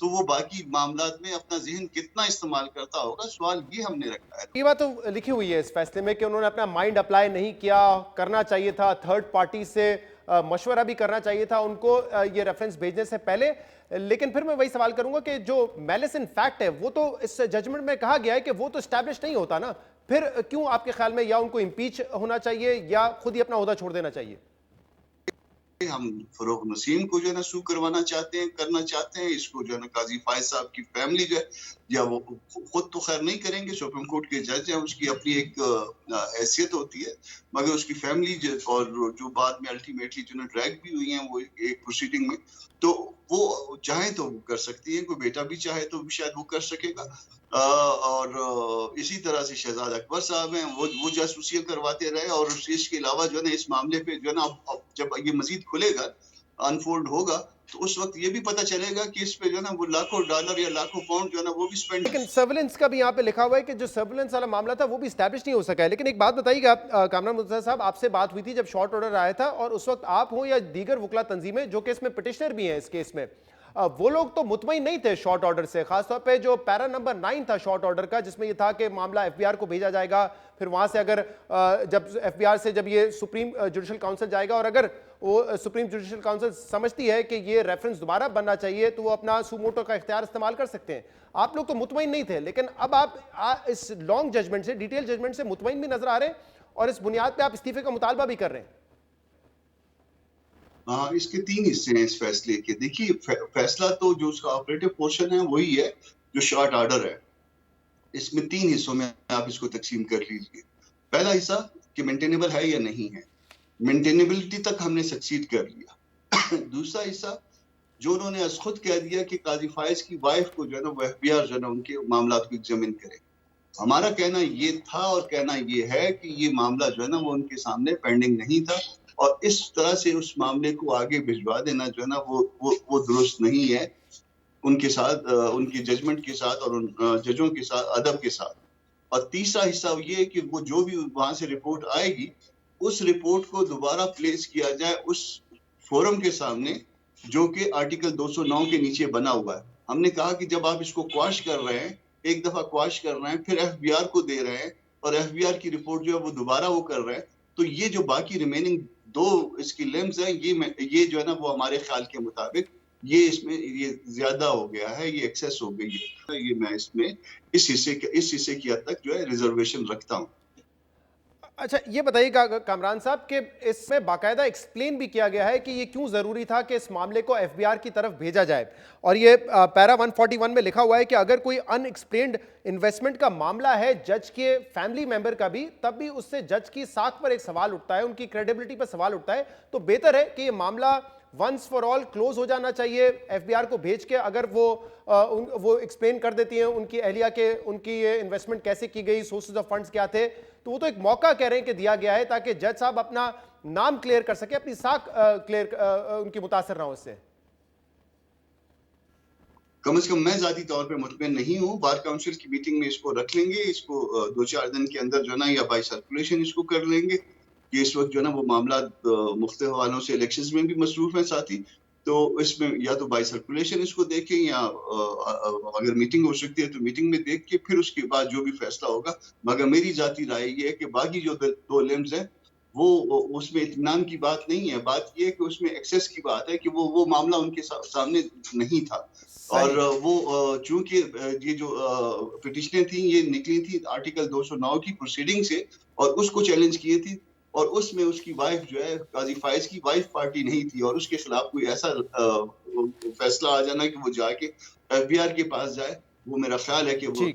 تو وہ باقی معاملات میں اپنا ذہن کتنا استعمال کرتا ہوگا، سوال یہ ہم نے رکھا ہے۔ یہ بات تو لکھی ہوئی ہے اس فیصلے میں کہ انہوں نے اپنا مائنڈ اپلائی نہیں کیا، کرنا چاہیے تھا، تھرڈ پارٹی سے مشورہ بھی کرنا چاہیے تھا ان کو یہ ریفرنس بھیجنے سے پہلے. لیکن پھر میں وہی سوال کروں گا کہ جو میلس ان فیکٹ ہے وہ تو اس ججمنٹ میں کہا گیا ہے کہ وہ تو اسٹیبلش نہیں ہوتا نا، پھر کیوں آپ کے خیال میں یا ان کو امپیچ ہونا چاہیے یا خود ہی اپنا عہدہ چھوڑ دینا چاہیے؟ ہم فروغ نسیم کو جو ہے نا سو کروانا چاہتے ہیں، کرنا چاہتے ہیں. اس کو جو ہے نا قاضی فائز صاحب کی فیملی جو ہے، یا وہ خود تو خیر نہیں کریں گے، سپریم کورٹ کے جج ہیں، اس کی اپنی ایک حیثیت ہوتی ہے، مگر اس کی فیملی اور جو بعد میں الٹیمیٹلی جو ڈریگ بھی ہوئی ہیں وہ ایک پروسیڈنگ میں، تو وہ چاہیں تو وہ کر سکتی ہیں. کوئی بیٹا بھی چاہے تو شاید وہ کر سکے گا. اور اسی طرح سے شہزاد اکبر صاحب ہیں، وہ جاسوسیاں کرواتے رہے. اور اس کے علاوہ جو ہے نا اس معاملے پہ جو ہے نا اب جب یہ مزید کھلے گا، انفولڈ ہوگا، تو اس وقت یہ بھی پتہ چلے گا کہ اس پہ جو ہے نا وہ لاکھوں ڈالر یا لاکھوں پاؤنڈ جو ہے نا وہ بھی سپینڈ. لیکن سرولنس کا بھی یہاں پہ لکھا ہوا ہے کہ جو سرولنس والا معاملہ تھا وہ بھی اسٹیبلش نہیں ہو سکا ہے. لیکن ایک بات بتائیے گا کامران مرتضیٰ صاحب، آپ سے بات ہوئی تھی جب شارٹ آرڈر آیا تھا، اور اس وقت آپ ہوں یا دیگر وکلا تنظیمیں جو کہ اس میں پٹیشنر بھی ہیں اس کیس میں، وہ لوگ تو مطمئن نہیں تھے شارٹ آرڈر سے، خاص طور پہ جو پیرا نمبر 9 تھا شارٹ آرڈر کا، جس میں یہ تھا کہ معاملہ ایف بی آر کو بھیجا جائے گا، پھر وہاں سے اگر جب ایف بی آر سے جب یہ سپریم جوڈیشل کاؤنسل جائے گا، اور اگر وہ سپریم جوڈیشل کاؤنسل سمجھتی ہے کہ یہ ریفرنس دوبارہ بننا چاہیے تو وہ اپنا سو موٹو کا اختیار استعمال کر سکتے ہیں. آپ لوگ تو مطمئن نہیں تھے، لیکن اب آپ اس لانگ ججمنٹ سے، ڈیٹیل ججمنٹ سے مطمئن بھی نظر آ رہے ہیں، اور اس بنیاد پہ آپ استعفے کا مطالبہ بھی کر رہے ہیں. ہاں، اس کے 3 حصے ہیں اس فیصلے کے. دیکھیے فیصلہ تو جو اس کا آپریٹو پورشن ہے وہی ہے جو شارٹ آرڈر ہے. اس میں 3 حصوں میں آپ اس کو تقسیم کر لیجئے. پہلا حصہ کہ مینٹینیبل ہے یا نہیں ہے، مینٹینیبلٹی تک ہم نے سکسیڈ کر لیا. دوسرا حصہ جو انہوں نے از خود کہہ دیا کہ قاضی فائز کی وائف کو جو ہے نا وہ ایف بی آر جو ہے نا ان کے معاملات کو ایگزامن کرے. ہمارا کہنا یہ تھا اور کہنا یہ ہے کہ یہ معاملہ جو ہے نا وہ ان کے سامنے پینڈنگ نہیں تھا، اور اس طرح سے اس معاملے کو آگے بھجوا دینا جو ہے نا وہ درست نہیں ہے ان کے ساتھ، ان کی ججمنٹ کے ساتھ اور ان ججوں کے ساتھ، ادب کے ساتھ. اور تیسرا حصہ یہ ہے کہ وہ جو بھی وہاں سے رپورٹ آئے گی، اس رپورٹ کو دوبارہ پلیس کیا جائے اس فورم کے سامنے جو کہ آرٹیکل 209 کے نیچے بنا ہوا ہے. ہم نے کہا کہ جب آپ اس کو کواش کر رہے ہیں، ایک دفعہ کواش کر رہے ہیں، پھر ایف بی آر کو دے رہے ہیں، اور ایف بی آر کی رپورٹ جو ہے وہ دوبارہ وہ کر رہے ہیں، تو یہ جو باقی ریمیننگ 2 اس کی لیمز ہیں، یہ جو ہے نا وہ ہمارے خیال کے مطابق یہ اس میں یہ زیادہ ہو گیا ہے، یہ ایکسیس ہو گئی ہے. یہ میں اس میں اس حصے کی حد تک جو ہے ریزرویشن رکھتا ہوں. اچھا یہ بتائیے گا کامران صاحب کہ اس میں باقاعدہ ایکسپلین بھی کیا گیا ہے کہ یہ کیوں ضروری تھا کہ اس معاملے کو ایف بی آر کی طرف بھیجا جائے، اور یہ پیرا 141 میں لکھا ہوا ہے کہ اگر کوئی ان ایکسپلینڈ انویسٹمنٹ کا معاملہ ہے جج کے فیملی ممبر کا بھی، تب بھی اس سے جج کی ساکھ پر ایک سوال اٹھتا ہے، ان کی کریڈیبلٹی پر سوال اٹھتا ہے. تو بہتر ہے کہ یہ معاملہ ونس فار آل کلوز ہو جانا چاہیے ایف بی آر کو بھیج کے. اگر وہ ایکسپلین کر دیتی ہیں ان کی اہلیہ کے ان کی یہ انویسٹمنٹ کیسے کی گئی، سورسز آف فنڈز کیا تھے، تو وہ تو ایک موقع کہہ رہے ہیں کہ دیا گیا ہے تاکہ جج صاحب اپنا نام کلیئر کر سکے، اپنی ساکھ کلیئر ان کی متاثر نہ ہو اس سے. کم از کم میں ذاتی طور پہ مطمئن نہیں ہوں. بار کاؤنسل کی میٹنگ میں اس کو رکھ لیں گے، اس کو 2-4 دن کے اندر جو ہے نا یا بائی سرکولیشن اس کو کر لیں گے کہ اس وقت جو ہے نا وہ معاملات مختلف حوالوں سے الیکشنز میں بھی مصروف ہیں ساتھی. تو اس میں یا تو بائی سرکولیشن اس کو دیکھیں، یا اگر میٹنگ ہو سکتی ہے تو میٹنگ میں دیکھ کے پھر اس کے بعد جو بھی فیصلہ ہوگا. مگر میری ذاتی رائے یہ ہے کہ باقی جو 2 لیمز ہیں وہ اس میں اطمینان کی بات نہیں ہے. بات یہ ہے کہ اس میں ایکسیس کی بات ہے کہ وہ معاملہ ان کے سامنے نہیں تھا. اور وہ چونکہ یہ جو پٹیشنیں تھیں یہ نکلی تھی آرٹیکل 209 کی پروسیڈنگ سے، اور اس کو چیلنج کیے تھی، اور اس میں اس کی وائف جو ہے قاضی فائز کی وائف پارٹی نہیں تھی، اور اس کے خلاف کوئی ایسا فیصلہ آ جانا کہ وہ جا کے ایف بی آر کے پاس جائے، وہ میرا خیال ہے کہ وہ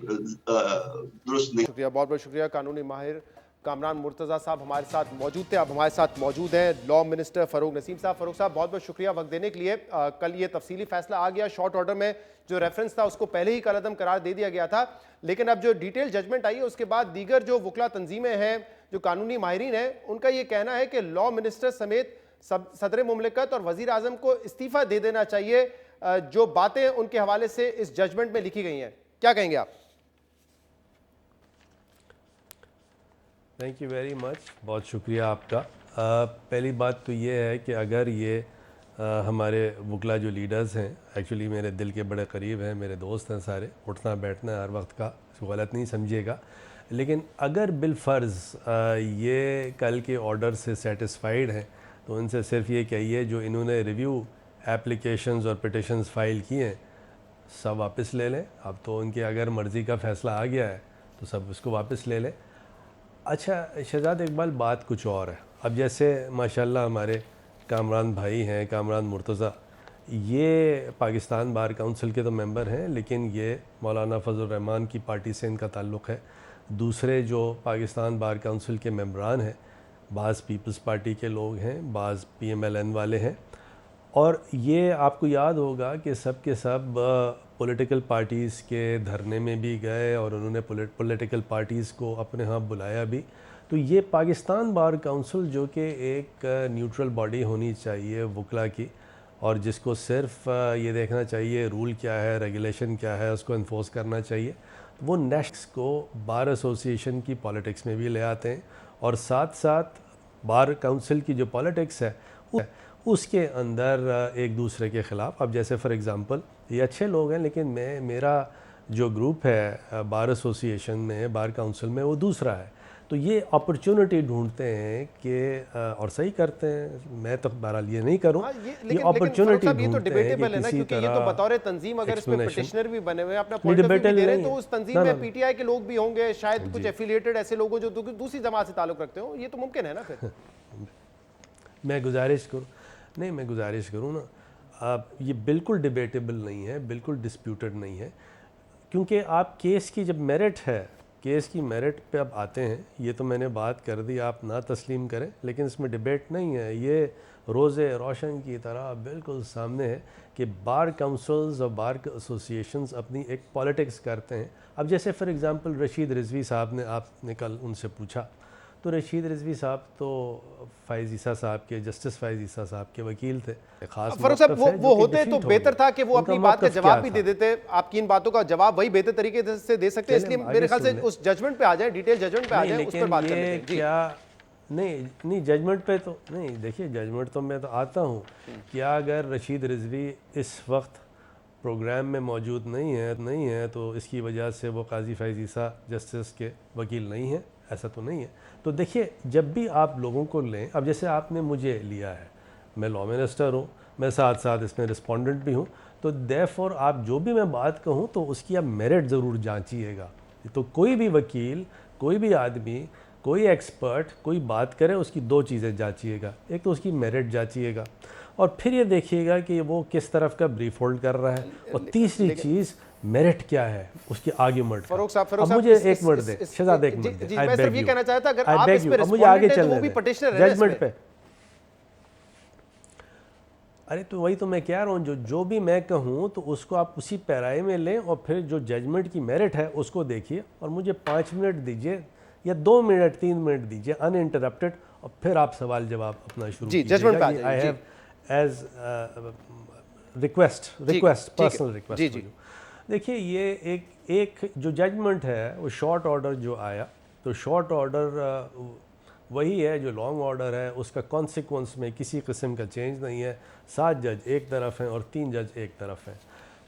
درست نہیں. شکریہ، بہت بہت شکریہ. قانونی ماہر کامران مرتضیٰ صاحب ہمارے ساتھ موجود تھے. اب ہمارے ساتھ موجود ہیں لا منسٹر فروغ نسیم صاحب. فروغ صاحب بہت بہت شکریہ وقت دینے کے لیے. کل یہ تفصیلی فیصلہ آ گیا، شارٹ آرڈر میں جو ریفرنس تھا اس کو پہلے ہی کالعدم قرار دے دیا گیا تھا، لیکن اب جو ڈیٹیل ججمنٹ آئی ہے اس کے بعد دیگر جو وکلا تنظیمیں ہیں، جو قانونی ماہرین ہیں، ان کا یہ کہنا ہے کہ لا منسٹر سمیت صدر مملکت اور وزیر اعظم کو استعفیٰ دے دینا چاہیے جو باتیں ان کے حوالے سے اس ججمنٹ میں لکھی گئی ہیں. کیا کہیں گے آپ؟ تھینک یو ویری مچ، بہت شکریہ آپ کا. پہلی بات تو یہ ہے کہ اگر یہ ہمارے وکلا جو لیڈرز ہیں ایکچولی میرے دل کے بڑے قریب ہیں, میرے دوست ہیں سارے, اٹھنا بیٹھنا ہر وقت کا, اس کو غلط نہیں سمجھیے گا, لیکن اگر بالفرض یہ کل کے آرڈر سے سیٹسفائیڈ ہیں تو ان سے صرف یہ کہیے جو انہوں نے ریویو اپلیکیشنز اور پٹیشنز فائل کیے ہیں سب واپس لے لیں. اب تو ان کے اگر مرضی کا فیصلہ آ گیا ہے تو سب اس کو واپس لے لیں. اچھا شہزاد اقبال, بات کچھ اور ہے. اب جیسے ماشاءاللہ ہمارے کامران بھائی ہیں, کامران مرتضیٰ, یہ پاکستان بار کونسل کے تو ممبر ہیں لیکن یہ مولانا فضل الرحمان کی پارٹی سے ان کا تعلق ہے. دوسرے جو پاکستان بار کونسل کے ممبران ہیں بعض پیپلز پارٹی کے لوگ ہیں, بعض PMLN والے ہیں, اور یہ آپ کو یاد ہوگا کہ سب کے سب پولیٹیکل پارٹیز کے دھرنے میں بھی گئے اور انہوں نے پولیٹیکل پارٹیز کو اپنے ہاں بلایا بھی. تو یہ پاکستان بار کونسل جو کہ ایک نیوٹرل باڈی ہونی چاہیے وکلا کی, اور جس کو صرف یہ دیکھنا چاہیے رول کیا ہے, ریگولیشن کیا ہے, اس کو انفورس کرنا چاہیے, وہ نیشنل کو بار ایسوسیشن کی پالیٹکس میں بھی لے آتے ہیں, اور ساتھ ساتھ بار کونسل کی جو پالیٹکس ہے اس کے اندر ایک دوسرے کے خلاف. اب جیسے فار ایگزامپل یہ اچھے لوگ ہیں لیکن میرا جو گروپ ہے بار ایسوسیشن میں, بار کونسل میں, وہ دوسرا ہے. تو یہ اپرچونٹی ڈھونڈتے ہیں کہ اور صحیح کرتے ہیں, میں تو بہرحال یہ نہیں کروں, یہ اپرچونٹی ڈھونڈتے ہیں کہ کسی طرح یہ تو بطور تنظیم اگر اس میں پٹیشنر بھی بنے ہوئے اپنا پوائنٹ آف ویو دے رہے ہیں تو اس تنظیم میں PTI کے لوگ بھی ہوں گے, شاید کچھ ایفیلیٹڈ ایسے لوگ جو دوسری جماعت سے تعلق رکھتے ہوں, یہ تو ممکن ہے نا. پھر میں گزارش کروں نا, یہ بالکل ڈیبیٹیبل نہیں ہے, بالکل ڈسپیوٹڈ نہیں ہے, کیونکہ آپ کیس کی جب میرٹ ہے, کیس کی میرٹ پہ اب آتے ہیں, یہ تو میں نے بات کر دی, آپ نہ تسلیم کریں, لیکن اس میں ڈیبیٹ نہیں ہے. یہ روزے روشن کی طرح بالکل سامنے ہے کہ بار کونسلز اور بار ایسوسیشنز اپنی ایک پالیٹکس کرتے ہیں. اب جیسے فار ایگزامپل رشید رضوی صاحب نے, آپ نے کل ان سے پوچھا, تو رشید رضوی صاحب تو فائز عیسیٰ صاحب کے, جسٹس فائز عیسیٰ صاحب کے وکیل تھے. خاص فاروق صاحب وہ ہوتے تو بہتر تھا کہ وہ اپنی بات کا جواب بھی دے دیتے, آپ کی ان باتوں کا جواب وہی بہتر طریقے سے دے سکتے ہیں, اس لیے میرے خیال سے اس ججمنٹ پہ آ جائیں, ڈیٹیل ججمنٹ پہ آ جائیں, اس پر بات کر لیتے ہیں. کیا نہیں ججمنٹ پہ تو نہیں, دیکھیے ججمنٹ تو میں تو آتا ہوں, کیا اگر رشید رضوی اس وقت پروگرام میں موجود نہیں ہے تو اس کی وجہ سے وہ قاضی فائز عیسیٰ جسٹس کے وکیل نہیں ہیں, ایسا تو نہیں ہے. تو دیکھیے جب بھی آپ لوگوں کو لیں, اب جیسے آپ نے مجھے لیا ہے, میں لا منسٹر ہوں, میں ساتھ ساتھ اس میں رسپونڈنٹ بھی ہوں, تو دیرفور آپ جو بھی میں بات کہوں تو اس کی آپ میرٹ ضرور جانچیے گا. تو کوئی بھی وکیل, کوئی بھی آدمی, کوئی ایکسپرٹ کوئی بات کرے, اس کی دو چیزیں جانچیے گا, ایک تو اس کی میرٹ جانچیے گا, اور پھر یہ دیکھیے گا کہ وہ کس طرف کا بریف ہولڈ کر رہا ہے, اور تیسری چیز میرٹ کیا ہے اس کی آرگیومنٹ. اب مجھے ایک منٹ دے شہزاد, ایک منٹ دے, میں صرف یہ کہنا چاہتا تھا اگر آپ اس پہ رسپونڈنٹ ہیں تو وہ بھی پٹیشنر ہے ججمنٹ پہ. ارے تو وہی تو میں کہہ رہا ہوں, جو بھی میں کہوں تو اس کو آپ اسی پیرائے میں لیں, اور پھر جو ججمنٹ کی میرٹ ہے اس کو دیکھیے, اور مجھے 5 منٹ دیجیے یا 2 منٹ 3 منٹ دیجیے ان انٹرپٹڈ, اور پھر آپ سوال جواب اپنا شروع کیجیے گا. I have as request personal request. دیکھیے یہ ایک جو ججمنٹ ہے وہ شارٹ آرڈر جو آیا, تو شارٹ آرڈر وہی ہے جو لانگ آرڈر ہے, اس کا کانسیکوینس میں کسی قسم کا چینج نہیں ہے. 7 جج ایک طرف ہیں اور 3 جج ایک طرف ہیں.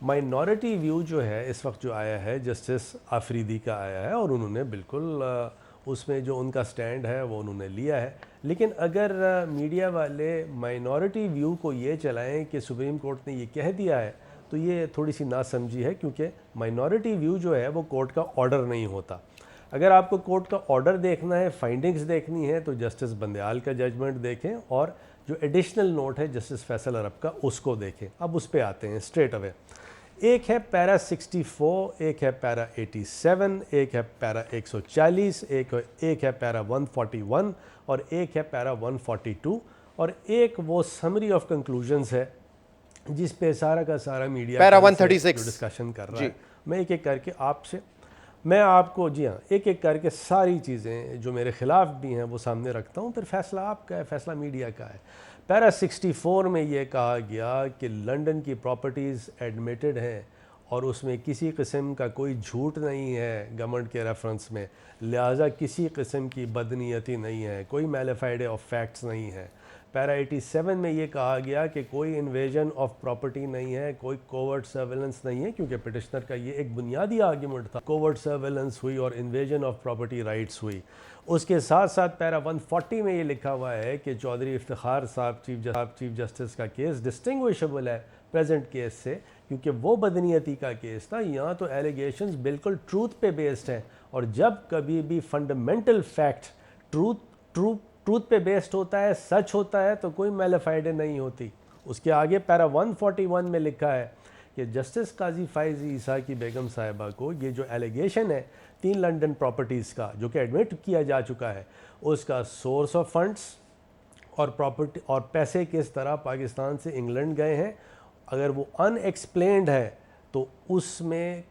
مائنورٹی ویو جو ہے اس وقت جو آیا ہے جسٹس آفریدی کا آیا ہے, اور انہوں نے بالکل اس میں جو ان کا سٹینڈ ہے وہ انہوں نے لیا ہے. لیکن اگر میڈیا والے مائنورٹی ویو کو یہ چلائیں کہ سپریم کورٹ نے یہ کہہ دیا ہے, تو یہ تھوڑی سی ناسمجھی ہے, کیونکہ مائنورٹی ویو جو ہے وہ کورٹ کا آرڈر نہیں ہوتا. اگر آپ کو کورٹ کا آرڈر دیکھنا ہے, فائنڈنگز دیکھنی ہے, تو جسٹس بندیال کا ججمنٹ دیکھیں, اور جو ایڈیشنل نوٹ ہے جسٹس فیصل عرب کا اس کو دیکھیں. اب اس پہ آتے ہیں اسٹریٹ اوے. ایک ہے پیرا 64, ایک ہے پیرا 87, ایک ہے پیرا 140, ایک ہے پیرا 141, اور ایک ہے پیرا 142, اور ایک وہ سمری آف کنکلوژنز ہے جس پہ سارا کا سارا میڈیا پیرا 136 ڈسکشن کر رہا ہے. میں ایک ایک کر کے آپ کو جی ہاں ایک ایک کر کے ساری چیزیں جو میرے خلاف بھی ہیں وہ سامنے رکھتا ہوں, پھر فیصلہ آپ کا ہے, فیصلہ میڈیا کا ہے. پیرا 64 میں یہ کہا گیا کہ لنڈن کی پراپرٹیز ایڈمیٹڈ ہیں, اور اس میں کسی قسم کا کوئی جھوٹ نہیں ہے گورنمنٹ کے ریفرنس میں, لہٰذا کسی قسم کی بدنیتی نہیں ہے, کوئی میلیفائڈ آف فیکٹس نہیں ہے, پیرا 87 میں یہ کہا گیا کہ کوئی انویژن آف پراپرٹی نہیں ہے, کوئی کوورٹ سرویلنس نہیں ہے, کیونکہ پٹیشنر کا یہ ایک بنیادی آرگیومنٹ تھا. کوورٹ سرویلنس ہوئی اور انویژن آف پراپرٹی رائٹس ہوئی. اس کے ساتھ ساتھ پیرا 140 میں یہ لکھا ہوا ہے کہ چودھری افتخار صاحب چیف جسٹس کا کیس ڈسٹنگوشبل ہے پریزنٹ کیس سے, کیونکہ وہ بدنیتی کا کیس تھا. یہاں تو ایلیگیشنز بالکل ٹروتھ پہ بیسڈ ہیں, اور جب کبھی بھی فنڈامنٹل فیکٹ ٹروتھ پہ بیسڈ ہوتا ہے, سچ ہوتا ہے, تو کوئی میلیفائڈ نہیں ہوتی. اس کے آگے پیرا 141 میں لکھا ہے کہ جسٹس قاضی فائز عیسیٰ کی بیگم صاحبہ کو یہ جو ایلیگیشن ہے 3 لنڈن پراپرٹیز کا, جو کہ ایڈمٹ کیا جا چکا ہے, اس کا سورس آف فنڈز اور پراپرٹی اور پیسے کس طرح پاکستان سے انگلینڈ گئے ہیں, اگر وہ ان ایکسپلینڈ ہے تو اس میں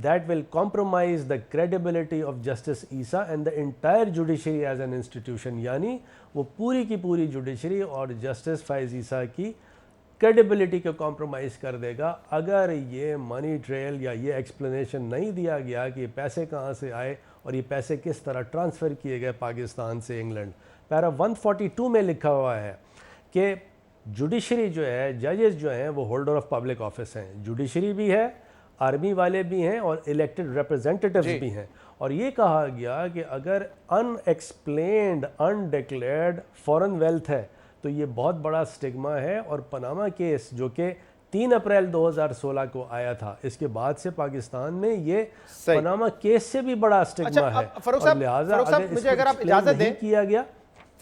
that will compromise the credibility of Justice Issa and the entire judiciary as an institution. یعنی وہ پوری کی پوری جوڈیشری اور جسٹس فائز عیسیٰ کی کریڈیبلٹی کو کمپرومائز کر دے گا اگر یہ منی ٹریل یا یہ ایکسپلینیشن نہیں دیا گیا کہ یہ پیسے کہاں سے آئے اور یہ پیسے کس طرح ٹرانسفر کیے گئے پاکستان سے انگلینڈ. پیرا 142 میں لکھا ہوا ہے کہ جوڈیشری جو ہے, ججز جو ہیں, وہ ہولڈر آف پبلک آفس ہیں. جوڈیشری بھی ہے, آرمی والے بھی ہیں, اور الیکٹڈ ریپرزینٹیٹیوز بھی ہیں. اور یہ کہا گیا کہ اگر unexplained undeclared foreign wealth ہے تو یہ بہت بڑا سٹگما ہے. اور پاناما کیس جو کہ 3 اپریل 2016 کو آیا تھا, اس کے بعد سے پاکستان میں یہ پاناما کیس سے بھی بڑا سٹگما ہے. اور لہٰذا اگر آپ اجازت دیں کیا گیا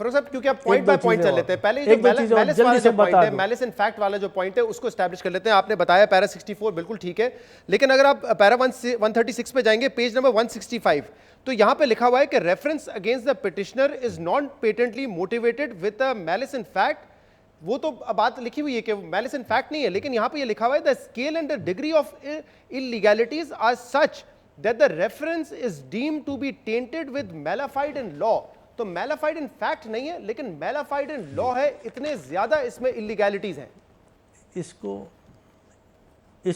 فروغ صاحب, کیونکہ آپ پوائنٹ بائی پوائنٹ چل لیتے ہیں. پہلے میلس ان فیکٹ والا جو پوائنٹ ہے اس کو اسٹیبلش کر لیتے ہیں. آپ نے بتایا پیرا 64 بالکل ٹھیک ہے, لیکن اگر آپ پیرا 136 پہ جائیں گے, پیج نمبر 165, تو یہاں پہ لکھا ہوا ہے کہ reference against the petitioner is not patently motivated with a malice in fact. وہ تو بات لکھی ہوئی ہے کہ میلس ان فیکٹ نہیں ہے, لیکن یہاں پہ یہ لکھا ہوا ہے the scale and the degree of illegalities are such that the reference is deemed to be tainted with malified in law. تو میلافائڈ ان فیکٹ نہیں ہے, لیکن میلافائڈ ان لا ہے. اتنے زیادہ اس میں انلیگیلٹیز ہیں. اس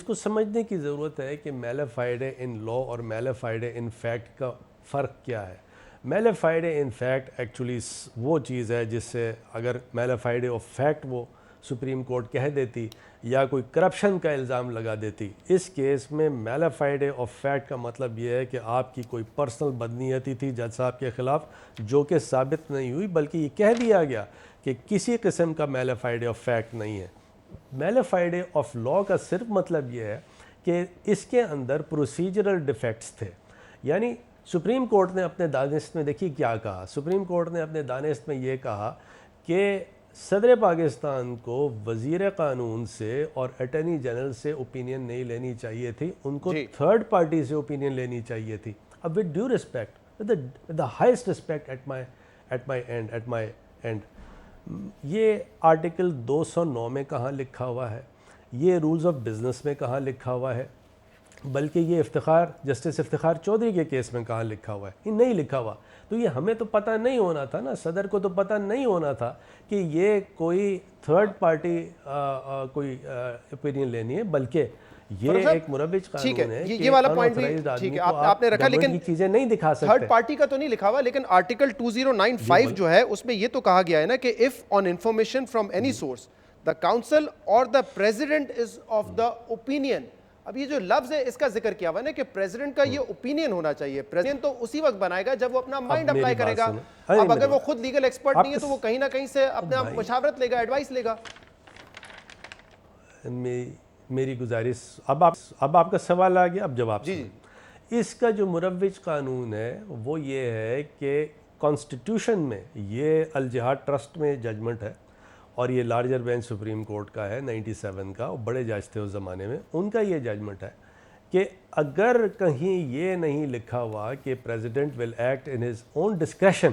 کو سمجھنے کی ضرورت ہے کہ میلافائڈ ان لا اور میلافائڈ ان فیکٹ کا فرق کیا ہے. میلافائڈ ان فیکٹ ایکچولی وہ چیز ہے جس سے اگر میلافائڈ آف فیکٹ وہ سپریم کورٹ کہہ دیتی یا کوئی کرپشن کا الزام لگا دیتی. اس کیس میں میلافائڈ آف فیکٹ کا مطلب یہ ہے کہ آپ کی کوئی پرسنل بدنیتی تھی جج صاحب کے خلاف, جو کہ ثابت نہیں ہوئی, بلکہ یہ کہہ دیا گیا کہ کسی قسم کا میلافائڈ آف فیکٹ نہیں ہے. میلافائڈ آف لا کا صرف مطلب یہ ہے کہ اس کے اندر پروسیجرل ڈیفیکٹس تھے. یعنی سپریم کورٹ نے اپنے دانست میں دیکھیے کیا کہا. سپریم کورٹ نے اپنے دانست میں یہ کہا کہ صدر پاکستان کو وزیر قانون سے اور اٹارنی جنرل سے اوپینین نہیں لینی چاہیے تھی, ان کو تھرڈ پارٹی سے اوپینین لینی چاہیے تھی. اب with due respect, with the highest respect at my end, یہ آرٹیکل 209 میں کہاں لکھا ہوا ہے, یہ رولز آف بزنس میں کہاں لکھا ہوا ہے, بلکہ یہ جسٹس افتخار چودھری کے کیس میں کہاں لکھا ہوا ہے؟ یہ نہیں لکھا ہوا. تو یہ ہمیں تو پتہ نہیں ہونا تھا نا, صدر کو تو پتہ نہیں ہونا تھا کہ یہ کوئی تھرڈ پارٹی کوئی اوپینین لینی ہے, بلکہ یہ ایک مروج قانون ہے. یہ والا پوائنٹ بھی ٹھیک ہے آپ نے رکھا, لیکن چیزیں نہیں دکھا سکتے. تھرڈ پارٹی کا تو نہیں لکھا ہوا, لیکن آرٹیکل 2095 جو ہے اس میں یہ تو کہا گیا ہے نا کہ if on information from any source the council or the president is of the opinion. اب یہ جو لفظ ہے اس کا ذکر کیا ہوا ہے نا کہ پریزیڈنٹ کا یہ اوپینین ہونا چاہیے. پریزیڈنٹ تو اسی وقت بنائے گا جب وہ اپنا مائنڈ اپلائی کرے گا. اب اگر وہ خود لیگل ایکسپرٹ نہیں ہے تو وہ کہیں نہ کہیں سے اپنا مشاورت لے گا, ایڈوائس لے گا. میری گزارش, اب آپ کا سوال آ گیا, اب جواب. اس کا جو مروج قانون ہے وہ یہ ہے کہ کانسٹیٹیوشن میں یہ الجہاد ٹرسٹ میں ججمنٹ ہے, اور یہ لارجر بینچ سپریم کورٹ کا ہے 97 کا, بڑے جج تھے اس زمانے میں, ان کا یہ ججمنٹ ہے کہ اگر کہیں یہ نہیں لکھا ہوا کہ president will act in his own discretion,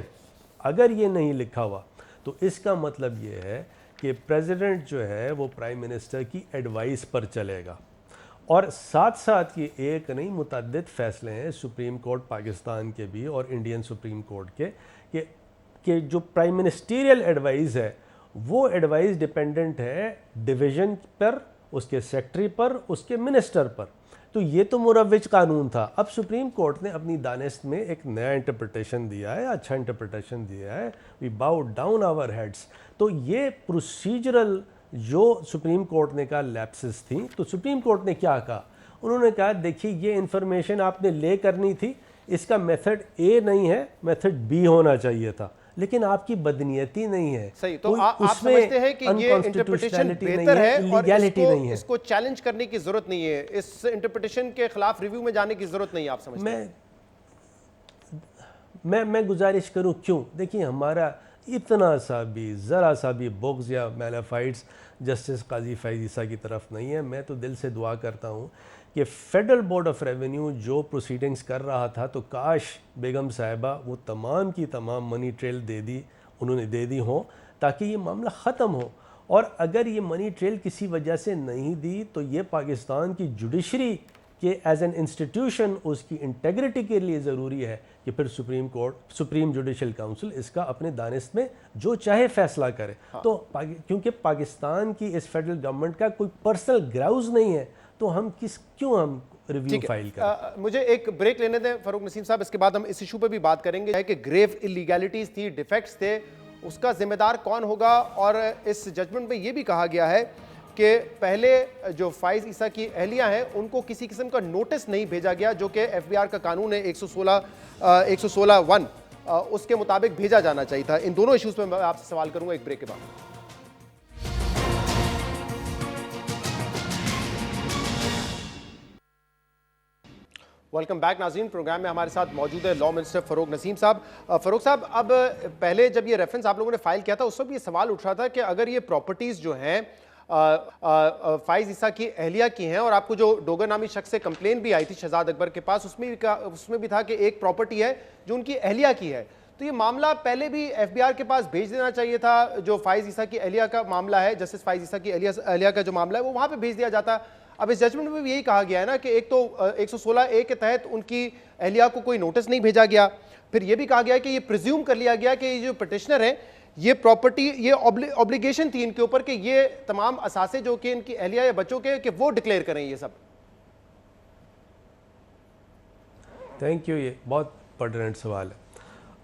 اگر یہ نہیں لکھا ہوا تو اس کا مطلب یہ ہے کہ پریزیڈنٹ جو ہے وہ پرائم منسٹر کی ایڈوائس پر چلے گا. اور ساتھ ساتھ یہ ایک نہیں متعدد فیصلے ہیں سپریم کورٹ پاکستان کے بھی اور انڈین سپریم کورٹ کے کہ جو پرائم منسٹیریل ایڈوائس ہے وہ ایڈوائس ڈیپینڈنٹ ہے ڈویژن پر, اس کے سیکٹری پر, اس کے منسٹر پر. تو تو یہ تو مروج قانون تھا. اب سپریم کورٹ نے اپنی دانست میں ایک نیا انٹرپریٹیشن دیا ہے, اچھا انٹرپریٹیشن دیا ہے, وی باؤ ڈاؤن آور ہیڈس. تو یہ پروسیجرل جو سپریم کورٹ نے کہا لیپسز تھیں, تو سپریم کورٹ نے کیا کہا, انہوں نے کہا دیکھیے یہ انفارمیشن آپ نے لے کرنی تھی, اس کا میتھڈ اے نہیں ہے, میتھڈ بی ہونا چاہیے تھا, لیکن آپ کی بدنیتی نہیں ہے. صحیح, تو آپ سمجھتے ہیں کہ یہ انٹرپریٹیشن بہتر ہے اور اس کو چیلنج کرنے کی ضرورت نہیں ہے, اس انٹرپریٹیشن کے خلاف ریویو میں جانے کی ضرورت نہیں ہے, آپ سمجھتے ہیں؟ میں گزارش کروں کیوں, دیکھیں ہمارا اتنا سا بھی ذرا سا بھی بغض یا میلافائٹس جسٹس قاضی فائز عیسیٰ کی طرف نہیں ہے. میں تو دل سے دعا کرتا ہوں کہ فیڈرل بورڈ آف ریونیو جو پروسیڈنگز کر رہا تھا, تو کاش بیگم صاحبہ وہ تمام کی تمام منی ٹریل انہوں نے دے دی ہوں تاکہ یہ معاملہ ختم ہو. اور اگر یہ منی ٹریل کسی وجہ سے نہیں دی تو یہ پاکستان کی جوڈیشری کہ ایز این انسٹیٹیوشن اس کی انٹیگریٹی کے لیے ضروری ہے کہ پھر سپریم جوڈیشل کاؤنسل اس کا اپنے دانست میں جو چاہے فیصلہ کرے. تو کیونکہ پاکستان کی اس فیڈرل گورنمنٹ کا کوئی پرسنل گراؤز نہیں ہے, تو ہم کیوں ریویو فائل کریں. مجھے ایک بریک لینے دیں فاروق نسیم صاحب, اس کے بعد ہم اس ایشو پہ بھی بات کریں گے کہ گریو اللیگیلٹیز تھی, ڈیفیکٹس تھے, اس کا ذمہ دار کون ہوگا. اور اس ججمنٹ میں یہ بھی کہا گیا ہے کہ پہلے جو فائز عیسیٰ کی اہلیہ ہیں ان کو کسی قسم کا نوٹس نہیں بھیجا گیا, جو کہ ایف بی آر کا قانون ہے 116(1) اس کے مطابق بھیجا جانا چاہیے تھا. ان دونوں ایشوز پہ میں آپ سے سوال کروں گا ایک بریک کے بعد. ویلکم بیک ناظرین, پروگرام میں ہمارے ساتھ موجود ہے لا منسٹر فاروق نسیم صاحب. فاروق صاحب, اب پہلے جب یہ ریفرنس آپ لوگوں نے فائل کیا تھا اس وقت یہ سوال اٹھ رہا تھا کہ اگر یہ پراپرٹیز جو ہیں فائز عیسیٰ کی اہلیہ کی ہیں, اور آپ کو جو ڈوگر نامی شخص سے کمپلین بھی آئی تھی شہزاد اکبر کے پاس, اس میں بھی تھا کہ ایک پراپرٹی ہے جو ان کی اہلیہ کی ہے, تو یہ معاملہ پہلے بھی ایف بی آر کے پاس بھیج دینا چاہیے تھا. جو فائز عیسیٰ کی اہلیہ کا معاملہ ہے, جسٹس فائز عیسیٰ کی اہلیہ کا جو معاملہ ہے وہ وہاں پہ بھیج دیا جاتا. اب اس ججمنٹ میں بھی یہی کہا گیا ہے نا کہ ایک تو 116(a) کے تحت ان کی اہلیہ کو کوئی نوٹس نہیں بھیجا گیا, پھر یہ بھی کہا گیا کہ یہ پریزیوم کر لیا گیا کہ یہ جو پٹیشنر ہیں یہ پراپرٹی, یہ اوبلیگیشن تھی ان کے اوپر کہ یہ تمام اثاثے جو کہ ان کی اہلیہ یا بچوں کے کہ وہ ڈکلیئر کریں یہ سب. تھینک یو, یہ بہت پرٹیننٹ سوال ہے.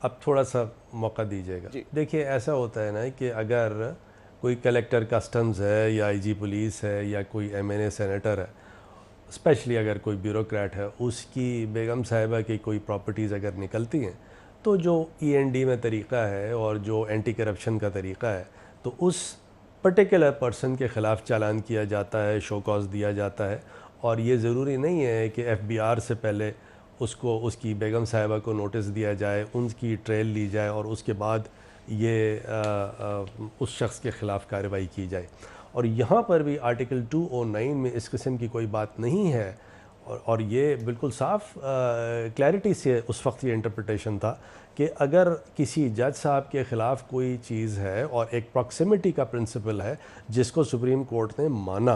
اب تھوڑا سا موقع دیجیے گا. دیکھیے ایسا ہوتا ہے نا کہ اگر کوئی کلیکٹر کسٹمز ہے یا آئی جی پولیس ہے یا کوئی ایم این اے سینیٹر ہے, اسپیشلی اگر کوئی بیوروکریٹ ہے, اس کی بیگم صاحبہ کی کوئی پراپرٹیز اگر نکلتی ہیں تو جو ای این ڈی میں طریقہ ہے اور جو اینٹی کرپشن کا طریقہ ہے, تو اس پرٹیکولر پرسن کے خلاف چالان کیا جاتا ہے, شو کاز دیا جاتا ہے. اور یہ ضروری نہیں ہے کہ ایف بی آر سے پہلے اس کی بیگم صاحبہ کو نوٹس دیا جائے, ان کی ٹریل لی جائے اور اس کے بعد یہ اس شخص کے خلاف کارروائی کی جائے. اور یہاں پر بھی آرٹیکل 209 میں اس قسم کی کوئی بات نہیں ہے, اور یہ بالکل صاف کلیئرٹی سے اس وقت یہ انٹرپریٹیشن تھا کہ اگر کسی جج صاحب کے خلاف کوئی چیز ہے اور ایک پراکسیمیٹی کا پرنسپل ہے جس کو سپریم کورٹ نے مانا,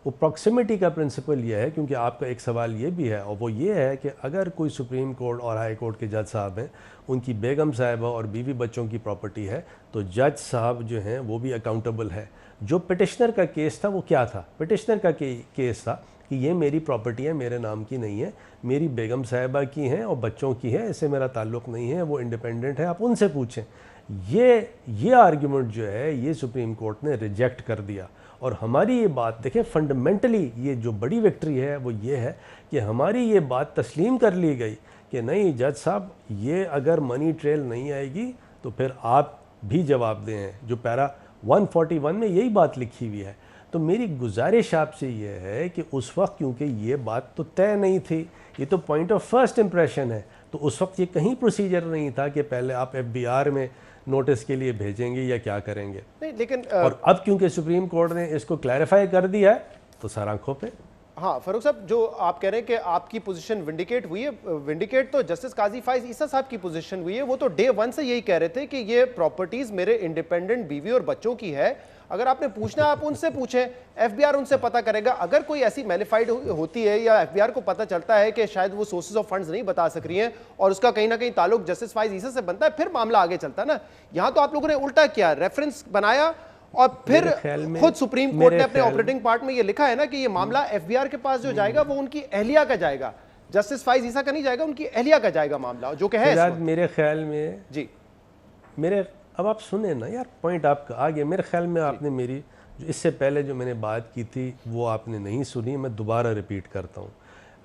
وہ پراکسیمیٹی کا پرنسپل یہ ہے, کیونکہ آپ کا ایک سوال یہ بھی ہے, اور وہ یہ ہے کہ اگر کوئی سپریم کورٹ اور ہائی کورٹ کے جج صاحب ہیں, ان کی بیگم صاحبہ اور بیوی بچوں کی پراپرٹی ہے, تو جج صاحب جو ہیں وہ بھی اکاؤنٹیبل ہے. جو پٹیشنر کا کیس تھا وہ کیا تھا, پٹیشنر کا کیس تھا کہ یہ میری پراپرٹی ہے, میرے نام کی نہیں ہے, میری بیگم صاحبہ کی ہیں اور بچوں کی ہے, اس سے میرا تعلق نہیں ہے, وہ انڈیپینڈنٹ ہے, آپ ان سے پوچھیں. یہ آرگیومنٹ جو ہے یہ سپریم کورٹ نے ریجیکٹ کر دیا. اور ہماری یہ بات دیکھیں, فنڈامنٹلی یہ جو بڑی وکٹری ہے وہ یہ ہے کہ ہماری یہ بات تسلیم کر لی گئی کہ نہیں جج صاحب, یہ اگر منی ٹریل نہیں آئے گی تو پھر آپ بھی جواب دیں. جو پیرا 141 میں یہی بات لکھی ہوئی ہے. تو میری گزارش آپ سے یہ ہے کہ اس وقت کیونکہ یہ بات تو طے نہیں تھی, یہ تو پوائنٹ آف فرسٹ امپریشن ہے, تو اس وقت یہ کہیں پروسیجر نہیں تھا کہ پہلے آپ ایف بی آر میں نوٹس کے لیے بھیجیں گے یا کیا کریں گے. لیکن اور اب کیونکہ سپریم کورٹ نے اس کو کلیریفائی کر دیا ہے تو سر آنکھوں پہ. ہاں فاروق صاحب, جو آپ کہہ رہے ہیں کہ آپ کی پوزیشن ونڈیکیٹ ہوئی ہے, ونڈیکیٹ تو جسٹس قاضی فائز عیسیٰ صاحب کی پوزیشن ہوئی ہے. وہ تو ڈے 1 سے یہی کہہ رہے تھے کہ یہ پراپرٹیز میرے انڈیپینڈنٹ بیوی اور بچوں کی ہے, اگر آپ نے پوچھنا آپ ان سے پوچھیں, ایف بی آر ان سے پتہ کرے گا. اگر کوئی ایسی میلیفائڈ ہوتی ہے یا ایف بی آر کو پتہ چلتا ہے کہ شاید وہ سورسز آف فنڈز نہیں بتا سک رہی ہیں اور اس کا کہیں نہ کہیں تعلق جسٹس فائز عیسیٰ سے بنتا ہے, پھر معاملہ آگے چلتا ہے نا. یہاں تو آپ لوگوں نے الٹا کیا, ریفرنس بنایا اور پھر میرے خیال میں- خود سپریم کورٹ نے میرے اپنے خیال- آپریٹنگ پارٹ میں یہ لکھا ہے نا کہ یہ معاملہ ایف بی آر کے پاس جو جائے گا وہ ان کی اہلیہ کا جائے گا, جسٹس فائز عیسیٰ کا نہیں جائے گا, ان کی اہلیہ کا جائے گا معاملہ, جو کہ ہے اس شہزاد وقت. میرے خیال میں جی اب آپ سنیں نا یار, پوائنٹ آپ کا آگے. میرے خیال میں آپ نے میری جو اس سے پہلے جو میں نے بات کی تھی وہ آپ نے نہیں سنی, میں دوبارہ ریپیٹ کرتا ہوں.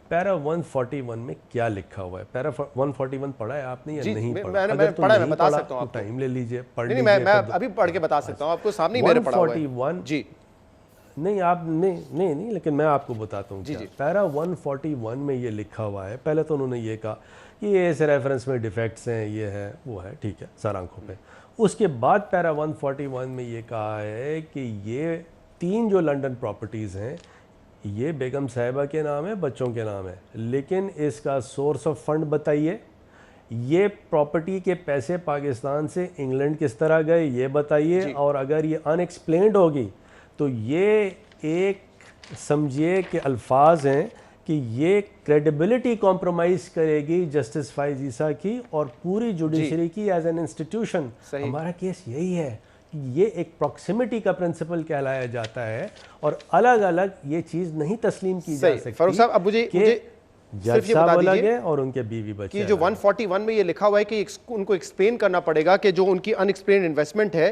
پیرا 141 میں کیا لکھا ہوا ہے؟ پیرا 141 پڑھا ہے آپ نے یا نہیں پڑھا؟ میں پڑھا, میں بتا سکتا ہوں آپ کو. ٹائم لے لیجئے, پڑھ نہیں لیجئے. میں ابھی پڑھ کے بتا سکتا ہوں آپ کو, سامنے ہی میرے پڑھا ہوا ہے. 141 جی نہیں آپ نہیں لیکن میں آپ کو بتاتا ہوں. پیرا 141 میں یہ لکھا ہوا ہے. پہلے تو انہوں نے یہ کہا کہ یہ اس ریفرنس میں ڈیفیکٹس ہیں, یہ ہے وہ ہے, ٹھیک ہے, سر آنکھوں پہ. اس کے بعد پیرا 141 میں یہ کہا ہے کہ یہ 3 جو لنڈن پراپرٹیز ہیں یہ بیگم صاحبہ کے نام ہے, بچوں کے نام ہے, لیکن اس کا سورس آف فنڈ بتائیے. یہ پراپرٹی کے پیسے پاکستان سے انگلینڈ کس طرح گئے یہ بتائیے. اور اگر یہ ان ایکسپلینڈ ہوگی تو یہ ایک سمجھیے کہ الفاظ ہیں کہ یہ کریڈیبلٹی کمپرومائز کرے گی جسٹس فائز عیسیٰ کی اور پوری جوڈیشری کی ایز این انسٹیٹیوشن. ہمارا کیس یہی ہے کہ یہ ایک پراکسیمٹی کا پرنسپل کہلایا جاتا ہے اور الگ الگ یہ چیز نہیں تسلیم کی جا سکتی. فاروق صاحب اب مجھے جج صاحب الگ ہے اور ان کے بیوی بچے کہ جو 141 میں یہ لکھا ہوا ہے کہ ان کو ایکسپلین کرنا پڑے گا کہ جو ان کی ان ایکسپلینڈ انویسٹمنٹ ہے,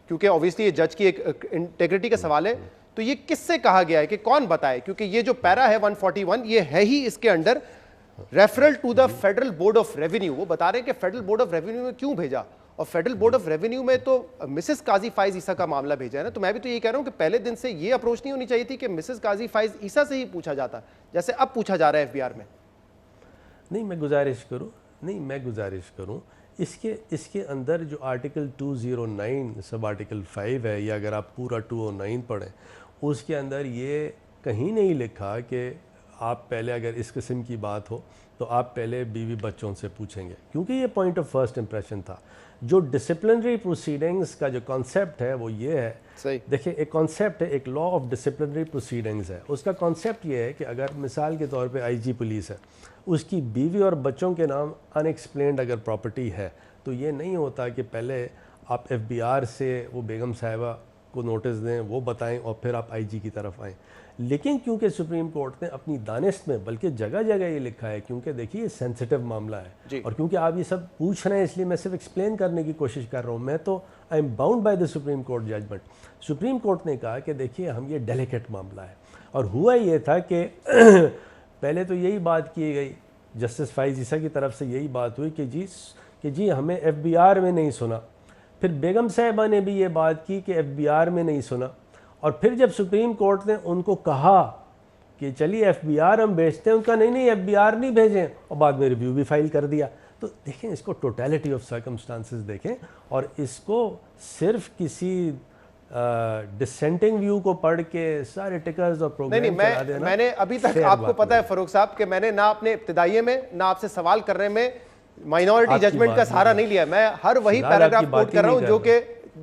کیونکہ اوبویسلی یہ جج کی ایک انٹیگریٹی کا سوال ہے, تو یہ کس سے کہا گیا ہے کہ کون بتائے, کیونکہ یہ جو پیرا ہے 141 یہ ہے ہی اس کے under referral to the Federal Board of Revenue. وہ بتا رہے ہیں کہ فیڈرل بورڈ آف ریونیو میں کیوں بھیجا, اور فیڈرل بورڈ آف ریونیو میں تو مسز قاضی فائز عیسیٰ کا معاملہ بھیجا ہے نا. تو میں بھی تو یہ کہہ رہا ہوں کہ پہلے دن سے یہ اپروچ نہیں ہونی چاہیے تھی کہ مسز قاضی فائز عیسیٰ سے ہی پوچھا جاتا جیسے اب پوچھا جا رہا ہے ایف بی آر میں. نہیں میں گزارش کروں اس کے اندر جو آرٹیکل 209 سب آرٹیکل 5 ہے, یا اگر آپ پورا 209 پڑھیں, اس کے اندر یہ کہیں نہیں لکھا کہ آپ پہلے اگر اس قسم کی بات ہو تو آپ پہلے بیوی بچوں سے پوچھیں گے, کیونکہ یہ پوائنٹ آف فرسٹ امپریشن تھا. جو ڈسپلنری پروسیڈنگز کا جو کانسیپٹ ہے وہ یہ ہے, دیکھیں ایک کانسیپٹ ہے, ایک لا آف ڈسپلنری پروسیڈنگز ہے. اس کا کانسیپٹ یہ ہے کہ اگر مثال کے طور پہ آئی جی پولیس ہے, اس کی بیوی اور بچوں کے نام ان ایکسپلینڈ اگر پراپرٹی ہے تو یہ نہیں ہوتا کہ پہلے آپ ایف بی آر سے وہ بیگم صاحبہ کو نوٹس دیں, وہ بتائیں, اور پھر آپ آئی جی کی طرف آئیں. لیکن کیونکہ سپریم کورٹ نے اپنی دانست میں بلکہ جگہ جگہ یہ لکھا ہے, کیونکہ دیکھیے یہ سینسٹیو معاملہ ہے, اور کیونکہ آپ یہ سب پوچھ رہے ہیں اس لیے میں صرف ایکسپلین کرنے کی کوشش کر رہا ہوں. میں تو I am bound by the Supreme Court judgment. Supreme Court نے کہا کہ دیکھیے ہم یہ ڈیلیکیٹ معاملہ ہے, اور ہوا یہ تھا کہ پہلے تو یہی بات کی گئی, جسٹس فائز عیسیٰ کی طرف سے یہی بات ہوئی کہ جی ہمیں ایف بی آر میں نہیں سنا. پھر بیگم صاحبہ نے بھی یہ بات کی کہ ایف بی آر میں نہیں سنا, اور پھر جب سپریم کورٹ نے ان کو کہا کہ چلیے ایف بی آر ہم بھیجتے ہیں, ان کا نہیں ایف بی آر نہیں بھیجیں, اور بعد میں ریویو بھی فائل کر دیا. تو دیکھیں اس کو ٹوٹیلٹی آف سرکمسٹانسز دیکھیں, اور اس کو صرف کسی ڈسینٹنگ ویو کو پڑھ کے سارے ٹکرز اور پروگرام چلا دینا. میں نے ابھی تک آپ کو پتہ ہے فاروق صاحب کہ میں نے نہ اپنے ابتدائیے میں نہ آپ سے سوال کرنے میں مائنورٹی ججمنٹ کا سہارا نہیں لیا. میں ہر وہی پیراگراف کوٹ کر رہا ہوں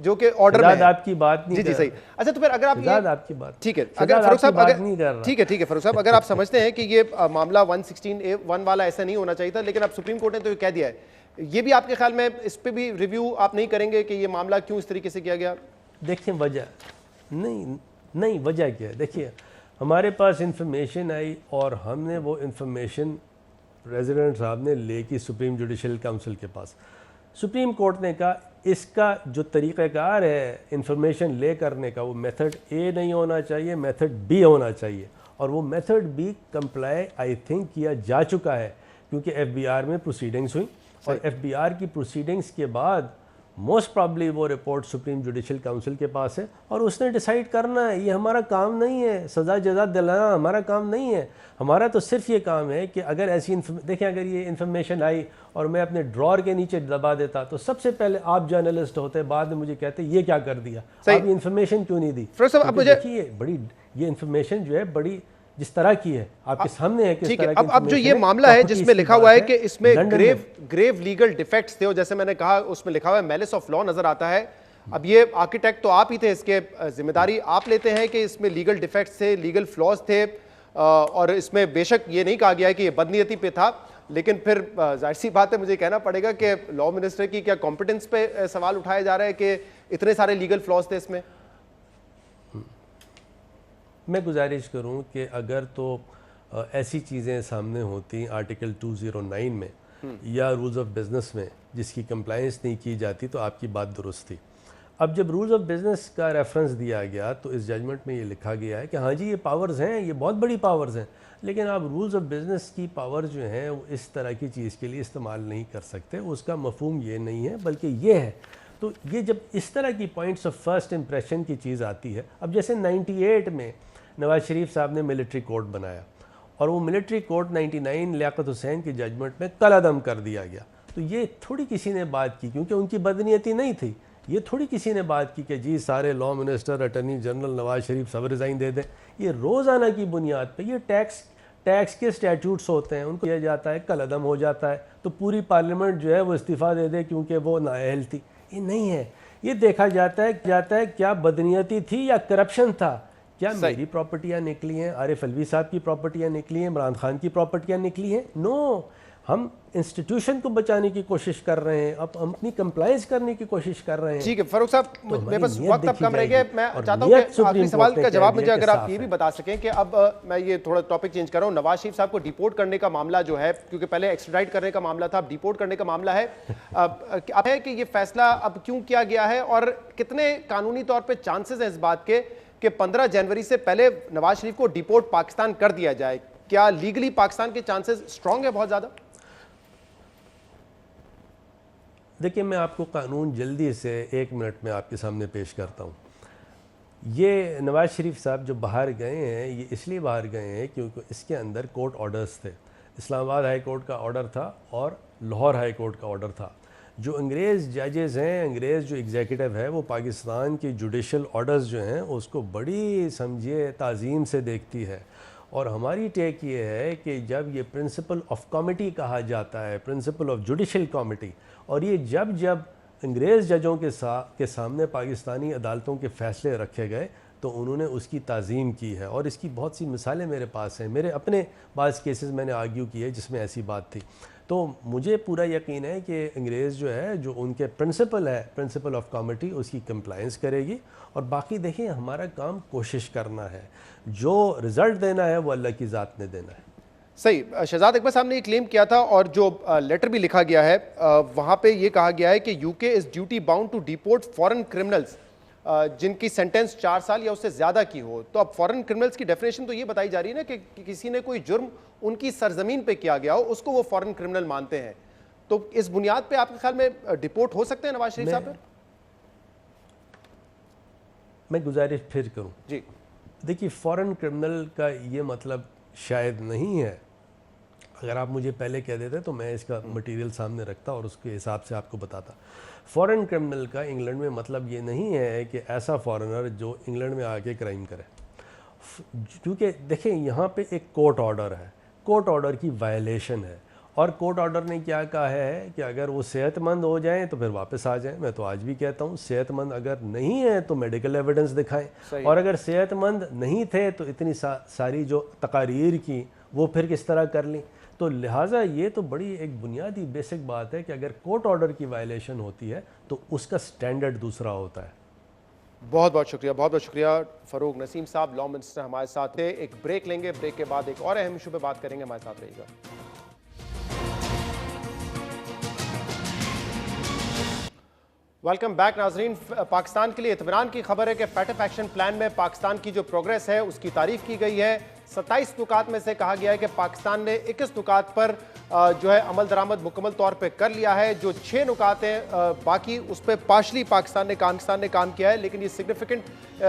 جو کہ آرڈر میں ہے. آپ کی بات نہیں. جی صحیح. اچھا تو پھر اگر آپ کی بات ٹھیک ہے, اگر فاروق صاحب اگر ٹھیک ہے فاروق صاحب اگر آپ سمجھتے ہیں کہ یہ معاملہ 116A1 والا ایسا نہیں ہونا چاہیے تھا, لیکن اب سپریم کورٹ نے تو یہ کہہ دیا ہے, یہ بھی آپ کے خیال میں اس پہ بھی ریویو آپ نہیں کریں گے کہ یہ معاملہ کیوں اس طریقے سے کیا گیا؟ دیکھیں وجہ نہیں وجہ کیا ہے. دیکھیے ہمارے پاس انفارمیشن آئی اور ہم نے وہ انفارمیشن پریزیڈنٹ صاحب نے لے کی سپریم جوڈیشل کونسل کے پاس. سپریم کورٹ نے کہا اس کا جو طریقہ کار ہے انفارمیشن لے کرنے کا, وہ میتھڈ اے نہیں ہونا چاہیے, میتھڈ بی ہونا چاہیے, اور وہ method be comply I think کیا جا چکا ہے, کیونکہ ایف بی آر میں پروسیڈنگز ہوئیں, اور ایف بی آر کی پروسیڈنگز کے بعد موسٹ پرابلی وہ رپورٹ سپریم جوڈیشل کونسل کے پاس ہے, اور اس نے ڈیسائیڈ کرنا ہے. یہ ہمارا کام نہیں ہے, سزا جزا دلانا ہمارا کام نہیں ہے. ہمارا تو صرف یہ کام ہے کہ اگر ایسی دیکھیں اگر یہ انفارمیشن آئی اور میں اپنے ڈرار کے نیچے دبا دیتا تو سب سے پہلے آپ جرنلسٹ ہوتے, بعد میں مجھے کہتے یہ کیا کر دیا, آپ یہ انفارمیشن کیوں نہیں دی. دیکھیے بڑی یہ انفارمیشن جو ہے بڑی جس طرح کی ہے آپ کے سامنے ہے. ٹھیک ہے, اب جو یہ معاملہ ہے جس میں لکھا ہوا ہے کہ اس میں گریو لیگل ڈیفیکٹس تھے, اور جیسے میں نے کہا اس میں لکھا ہوا ہے میلس آف لا نظر آتا ہے. اب یہ آرکیٹیکٹ تو آپ ہی تھے, اس کے ذمہ داری آپ لیتے ہیں کہ اس میں لیگل ڈیفیکٹس تھے, لیگل فلاز تھے, اور اس میں بے شک یہ نہیں کہا گیا ہے کہ یہ بدنیتی پہ تھا, لیکن پھر ظاہر سی بات ہے مجھے کہنا پڑے گا کہ لا منسٹر کی کیا کمپٹنس پہ سوال اٹھایا جا رہا ہے کہ اتنے سارے لیگل فلاز تھے اس میں. میں گزارش کروں کہ اگر تو ایسی چیزیں سامنے ہوتی آرٹیکل 209 میں یا رولز آف بزنس میں جس کی کمپلائنس نہیں کی جاتی تو آپ کی بات درست تھی. اب جب رولز آف بزنس کا ریفرنس دیا گیا تو اس ججمنٹ میں یہ لکھا گیا ہے کہ ہاں جی یہ پاورز ہیں, یہ بہت بڑی پاورز ہیں, لیکن آپ رولز آف بزنس کی پاور جو ہیں وہ اس طرح کی چیز کے لیے استعمال نہیں کر سکتے. اس کا مفہوم یہ نہیں ہے بلکہ یہ ہے. تو یہ جب اس طرح کی پوائنٹس آف فرسٹ امپریشن کی چیز آتی ہے, اب جیسے 98 میں نواز شریف صاحب نے ملٹری کوڈ بنایا اور وہ ملٹری کوڈ 99 لیاقت حسین کی ججمنٹ میں کالعدم کر دیا گیا, تو یہ تھوڑی کسی نے بات کی کیونکہ ان کی بدنیتی نہیں تھی. یہ تھوڑی کسی نے بات کی کہ جی سارے law minister, attorney general, Nawaz Sharif سب ریزائن دے دیں. یہ روزانہ کی بنیاد پہ یہ ٹیکس کے اسٹیچوٹس ہوتے ہیں, ان کو کیا جاتا ہے کالعدم ہو جاتا ہے تو پوری پارلیمنٹ جو ہے وہ استعفیٰ دے دے کیونکہ وہ نااہل تھی. یہ نہیں ہے. یہ دیکھا جاتا ہے کیا بدنیتی تھی یا کرپشن تھا. کیا میری پراپرٹیاں نکلی ہیں, عارف الوی صاحب کی پراپرٹیاں نکلی ہیں, عمران خان کی پراپرٹیاں نکلی ہیں؟ نو. ہم انسٹیٹیوشن کو بچانے کی کوشش کر رہے ہیں, اب ہم اپنی کمپلائنس کرنے کی کوشش کر رہے ہیں. ٹھیک ہے فاروق صاحب, میرے پاس وقت اب کم رہ گیا. میں چاہتا ہوں کہ آخری سوال کا جواب مجھے اگر آپ یہ بھی بتا سکیں کہ اب میں یہ تھوڑا ٹاپک چینج کر رہا ہوں, نواز شریف صاحب کو ڈیپورٹ کرنے کا معاملہ جو ہے, کیونکہ پہلے ایکسٹریڈائٹ کرنے کا معاملہ تھا, اب ڈیپورٹ کرنے کا معاملہ ہے, اب ہے کہ یہ فیصلہ اب کیوں کیا گیا ہے اور کتنے قانونی طور پہ چانسز ہیں اس بات کے کہ 15 جنوری سے پہلے نواز شریف کو ڈیپورٹ پاکستان کر دیا جائے؟ کیا لیگلی پاکستان کے چانسز اسٹرانگ ہے بہت زیادہ؟ دیکھیں میں آپ کو قانون جلدی سے 1 منٹ میں آپ کے سامنے پیش کرتا ہوں. یہ نواز شریف صاحب جو باہر گئے ہیں یہ اس لیے باہر گئے ہیں کیونکہ اس کے اندر کورٹ آرڈرز تھے. اسلام آباد ہائی کورٹ کا آرڈر تھا اور لاہور ہائی کورٹ کا آرڈر تھا. جو انگریز ججز ہیں, انگریز جو ایگزیکٹو ہے, وہ پاکستان کی جوڈیشل آرڈرز جو ہیں اس کو بڑی سمجھیے تعظیم سے دیکھتی ہے. اور ہماری ٹیک یہ ہے کہ جب یہ پرنسپل آف کمیٹی کہا جاتا ہے, پرنسپل آف جوڈیشل کمیٹی, اور یہ جب انگریز ججوں کے سامنے پاکستانی عدالتوں کے فیصلے رکھے گئے تو انہوں نے اس کی تعظیم کی ہے. اور اس کی بہت سی مثالیں میرے پاس ہیں, میرے اپنے بعض کیسز میں نے آرگیو کیے جس میں ایسی بات تھی. تو مجھے پورا یقین ہے کہ انگریز جو ہے, جو ان کے پرنسپل ہے, پرنسپل آف کمیٹی, اس کی کمپلائنس کرے گی. اور باقی دیکھیں ہمارا کام کوشش کرنا ہے, جو رزلٹ دینا ہے وہ اللہ کی ذات نے دینا ہے. صحیح. شہزاد اکبر صاحب نے یہ کلیم کیا تھا اور جو لیٹر بھی لکھا گیا ہے وہاں پہ یہ کہا گیا ہے کہ U K is duty bound to deport foreign criminals جن کی سینٹنس 4 سال یا اس سے زیادہ کی ہو. تو اب فورن کرمنلز کی ڈیفینیشن تو یہ بتائی جا رہی ہے نا کہ کسی نے کوئی جرم ان کی سرزمین پہ کیا گیا ہو, اس کو وہ فورن کرمنل مانتے ہیں. تو اس بنیاد پہ آپ کے خیال میں ڈیپورٹ ہو سکتے ہیں نواز شریف صاحب پر؟ میں گزارش پھر کروں. جی دیکھیے فورن کرمنل کا یہ مطلب شاید نہیں ہے. اگر آپ مجھے پہلے کہہ دیتے تو میں اس کا مٹیریل سامنے رکھتا اور اس کے حساب سے آپ کو بتاتا. فورن کرمنل کا انگلینڈ میں مطلب یہ نہیں ہے کہ ایسا فورنر جو انگلینڈ میں آ کے کرائم کرے. کیونکہ دیکھیں یہاں پہ ایک کورٹ آرڈر ہے, کورٹ آرڈر کی وائلیشن ہے, اور کورٹ آرڈر نے کیا کہا ہے کہ اگر وہ صحت مند ہو جائیں تو پھر واپس آ جائیں. میں تو آج بھی کہتا ہوں صحت مند اگر نہیں ہے تو میڈیکل ایویڈنس دکھائیں, اور اگر صحت مند نہیں تھے تو اتنی ساری جو تقاریر کی وہ پھر کس طرح کر لیں. تو لہٰذا یہ تو بڑی ایک بنیادی بیسک بات ہے کہ اگر کورٹ آرڈر کی وائلیشن ہوتی ہے تو اس کا سٹینڈرڈ دوسرا ہوتا ہے. بہت بہت شکریہ, بہت بہت شکریہ فاروق نسیم صاحب, لا منسٹر ہمارے ساتھ تھے. ایک بریک لیں گے, بریک کے بعد ایک اور اہم ایشو پہ بات کریں گے. ہمارے ساتھ رہیے گا. ویلکم بیک ناظرین. پاکستان کے لیے اطمینان کی خبر ہے کہ فیٹف ایکشن پلان میں پاکستان کی جو پروگریس ہے اس کی تعریف کی گئی ہے. 27 نکات میں سے کہا گیا ہے کہ پاکستان نے 21 نکات پر جو ہے عمل درآمد مکمل طور پہ کر لیا ہے. جو 6 نکات ہیں باقی اس پہ پارشلی پاکستان نے کام کیا ہے, لیکن یہ سگنیفیکنٹ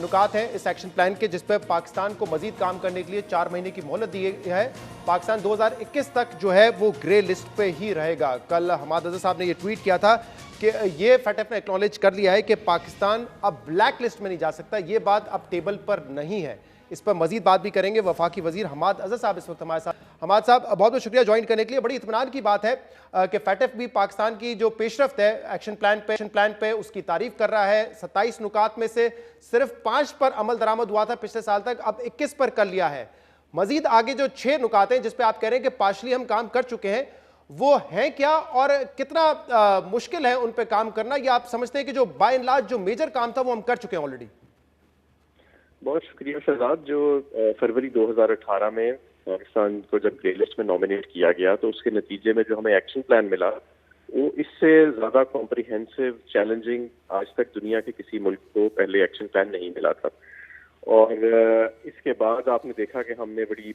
نکات ہیں اس ایکشن پلان کے جس پہ پاکستان کو مزید کام کرنے کے لیے 4 مہینے کی مہلت دی ہے. پاکستان 2021 تک جو ہے وہ گرے لسٹ پہ ہی رہے گا. کل حماد اظہر صاحب نے یہ ٹویٹ کیا تھا کہ یہ فیٹف نے ایکنالج کر لیا ہے کہ پاکستان اب بلیک لسٹ میں نہیں جا سکتا. یہ بات اب ٹیبل پر نہیں ہے. اس پر مزید بات بھی کریں گے. وفاقی وزیر حماد اظہر صاحب اس وقت ہمارے ساتھ. حماد صاحب بہت بہت شکریہ جوائن کرنے کے لیے. بڑی اطمینان کی بات ہے کہ فیٹف بھی پاکستان کی جو پیش رفت ہے ایکشن پلان پہ اس کی تعریف کر رہا ہے. 27 نکات میں سے صرف 5 پر عمل درآمد ہوا تھا پچھلے سال تک, اب 21 پر کر لیا ہے. مزید آگے جو 6 نکات ہیں جس پہ آپ کہہ رہے ہیں کہ پارشلی ہم کام کر چکے ہیں, وہ ہیں کیا اور کتنا مشکل ہے ان پہ کام کرنا, یا آپ سمجھتے ہیں کہ جو بائی اینڈ لارج جو میجر کام تھا وہ ہم کر چکے ہیں آلریڈی؟ بہت شکریہ شہزاد. جو فروری 2018 میں پاکستان کو جب گرے لسٹ میں نامینیٹ کیا گیا تو اس کے نتیجے میں جو ہمیں ایکشن پلان ملا وہ اس سے زیادہ کمپریہنسو چیلنجنگ آج تک دنیا کے کسی ملک کو پہلے ایکشن پلان نہیں ملا تھا. اور اس کے بعد آپ نے دیکھا کہ ہم نے بڑی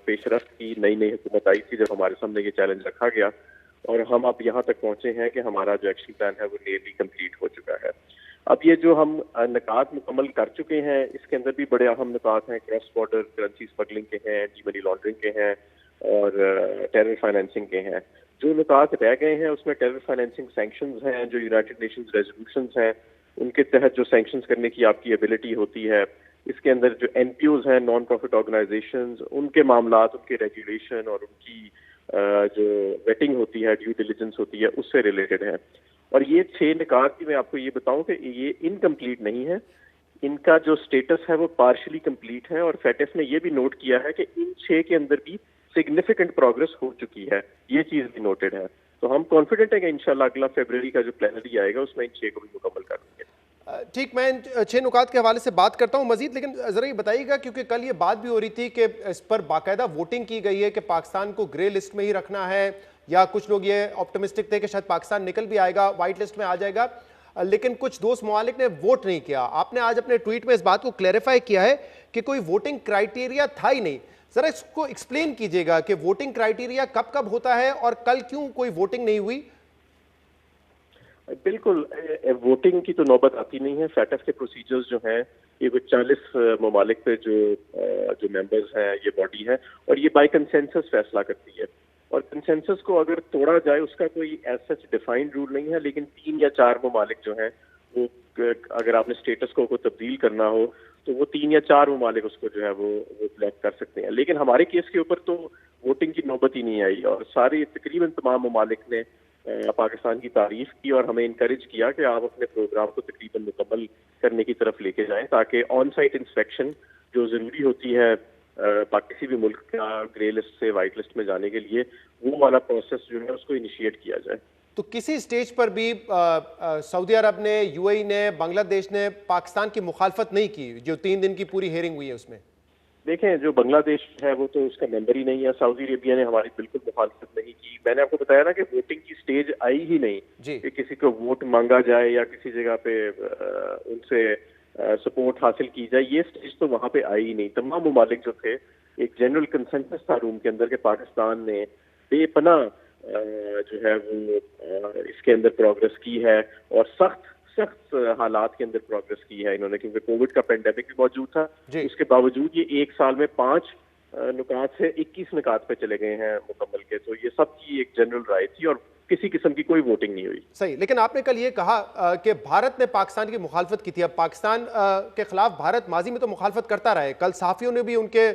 پیش رفت کی, نئی حکومت آئی تھی جب ہمارے سامنے یہ چیلنج رکھا گیا, اور ہم اب یہاں تک پہنچے ہیں کہ ہمارا جو ایکشن پلان ہے وہ نیئرلی کمپلیٹ ہو چکا ہے. اب یہ جو ہم نکات مکمل کر چکے ہیں اس کے اندر بھی بڑے اہم نکات ہیں, کراس بارڈر کرنسی اسمگلنگ کے ہیں, اینٹی منی لانڈرنگ کے ہیں, اور ٹیرر فائنینسنگ کے ہیں. جو نکات رہ گئے ہیں اس میں ٹیرر فائنینسنگ سینکشنز ہیں, جو یونائٹڈ نیشنز ریزولوشنز ہیں ان کے تحت جو سینکشنز کرنے کی آپ کی ایبلٹی ہوتی ہے. اس کے اندر جو این پی اوز ہیں, نان پروفٹ آرگنائزیشنز, ان کے معاملات, ان کے ریگولیشن اور ان کی جو ویٹنگ ہوتی ہے, ڈیو ڈیلیجنس ہوتی ہے, اس سے ریلیٹڈ ہے. اور یہ 6 نکات بھی میں آپ کو یہ بتاؤں کہ یہ انکمپلیٹ نہیں ہے, ان کا جو سٹیٹس ہے وہ پارشلی کمپلیٹ ہے, اور فیٹف نے یہ بھی نوٹ کیا ہے کہ ان 6 کے اندر بھی سگنیفیکنٹ پروگرس ہو چکی ہے, یہ چیز بھی نوٹڈ ہے. تو ہم کانفیڈنٹ ہیں کہ انشاءاللہ اگلا فیبروری کا جو پلینری آئے گا اس میں ان 6 کو بھی مکمل کر دیں گے. ٹھیک, میں ان 6 نکات کے حوالے سے بات کرتا ہوں مزید, لیکن ذرا یہ بتائیے گا کیونکہ کل یہ بات بھی ہو رہی تھی کہ اس پر باقاعدہ ووٹنگ کی گئی ہے کہ پاکستان کو گرے لسٹ میں ہی رکھنا ہے, یا کچھ لوگ یہ آپٹمسٹک تھے کہ شاید پاکستان نکل بھی آئے گا, وائٹ لسٹ میں آ جائے گا, لیکن کچھ دوست ممالک نے ووٹ نہیں کیا. آپ نے آج اپنے ٹویٹ میں اس بات کو کلیریفائی کیا ہے کہ کوئی ووٹنگ کرائیٹیریا تھا ہی نہیں. ذرا اس کو ایکسپلین کیجیے گا کہ ووٹنگ کرائیٹیریا کب کب ہوتا ہے اور کل کیوں کوئی ووٹنگ نہیں ہوئی. بالکل, ووٹنگ کی تو نوبت آتی نہیں ہے. فیٹف کے پروسیجرز جو ہیں یہ کوئی 40 ممالک پہ جو ممبرز ہیں یہ باڈی ہے, اور یہ بائی کنسنسس فیصلہ کرتی ہے. اور کنسنسس کو اگر توڑا جائے اس کا کوئی ایز سچ ڈیفائنڈ رول نہیں ہے, لیکن 3 یا 4 ممالک جو ہیں وہ اگر آپ نے اسٹیٹس کو تبدیل کرنا ہو تو وہ 3 یا 4 ممالک اس کو جو ہے وہ بلاک کر سکتے ہیں. لیکن ہمارے کیس کے اوپر تو ووٹنگ کی نوبت ہی نہیں آئی, اور سارے تقریباً تمام ممالک نے پاکستان کی تعریف کی اور ہمیں انکریج کیا کہ آپ اپنے پروگرام کو تقریباً مکمل کرنے کی طرف لے کے جائیں, تاکہ آن سائٹ انسپیکشن جو ضروری ہوتی ہے کسی بھی ملک کا گرے لسٹ سے وائٹ لسٹ میں جانے کے لیے, وہ والا پروسیس جو ہے اس کو انیشیٹ کیا جائے. تو کسی سٹیج پر بھی سعودی عرب نے, یو اے ای نے, بنگلہ دیش نے پاکستان کی مخالفت نہیں کی جو 3 دن کی پوری ہیئرنگ ہوئی ہے اس میں؟ دیکھیں, جو بنگلہ دیش ہے وہ تو اس کا ممبر ہی نہیں ہے. سعودی عربیہ نے ہماری بالکل مخالفت نہیں کی. میں نے آپ کو بتایا نا کہ ووٹنگ کی سٹیج آئی ہی نہیں کہ کسی کو ووٹ مانگا جائے یا کسی جگہ پہ ان سے سپورٹ حاصل کی جائے. یہ سٹیج تو وہاں پہ آئی ہی نہیں. تمام ممالک جو تھے, ایک جنرل کنسنسس تھا روم کے اندر کہ پاکستان نے بے پناہ جو ہے وہ اس کے اندر پروگرس کی ہے, اور سخت حالات کے اندر پروگرس کی ہے انہوں نے, کیونکہ کووڈ کا پینڈیمک بھی موجود تھا. اس کے باوجود یہ 1 سال میں 5 نکات سے 21 نکات پہ چلے گئے ہیں مکمل کے. تو یہ سب کی ایک جنرل رائے تھی اور کسی قسم کی کوئی ووٹنگ نہیں ہوئی. صحیح, لیکن آپ نے کل یہ کہا کہ بھارت نے پاکستان کی مخالفت کی تھی. اب پاکستان کے خلاف بھارت ماضی میں تو مخالفت کرتا رہا ہے. کل صحافیوں نے بھی ان کے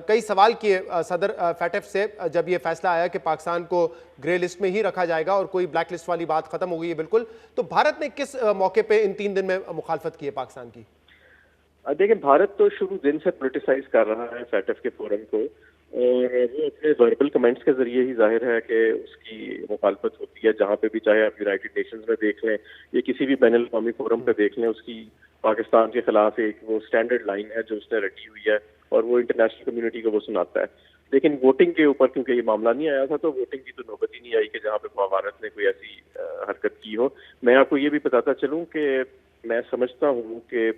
کئی سوال کیے صدر فیٹف سے جب یہ فیصلہ آیا کہ پاکستان کو گرے لسٹ میں ہی رکھا جائے گا اور کوئی بلیک لسٹ والی بات ختم ہو گئی ہے بالکل. تو بھارت نے کس موقع پہ ان 3 دن میں مخالفت کی ہے پاکستان کی؟ دیکھیں, بھارت تو شروع دن سے پولیٹیسائز کر رہا ہے فیٹف کے فورم کو, اور وہ اپنے وربل کمنٹس کے ذریعے ہی ظاہر ہے کہ اس کی مخالفت ہوتی ہے. جہاں پہ بھی, چاہے آپ یونائٹڈ نیشنز میں دیکھ لیں یا کسی بھی بین الاقوامی فورم پہ دیکھ لیں, اس کی پاکستان کے خلاف ایک وہ اسٹینڈرڈ لائن ہے جو اس نے رٹی ہوئی ہے, اور وہ انٹرنیشنل کمیونٹی کو وہ سناتا ہے. لیکن ووٹنگ کے اوپر کیونکہ یہ معاملہ نہیں آیا تھا تو ووٹنگ کی تو نوبت ہی نہیں آئی کہ جہاں پہ بھارت نے کوئی ایسی حرکت کی ہو. میں آپ کو یہ بھی بتاتا چلوں کہ میں سمجھتا ہوں کہ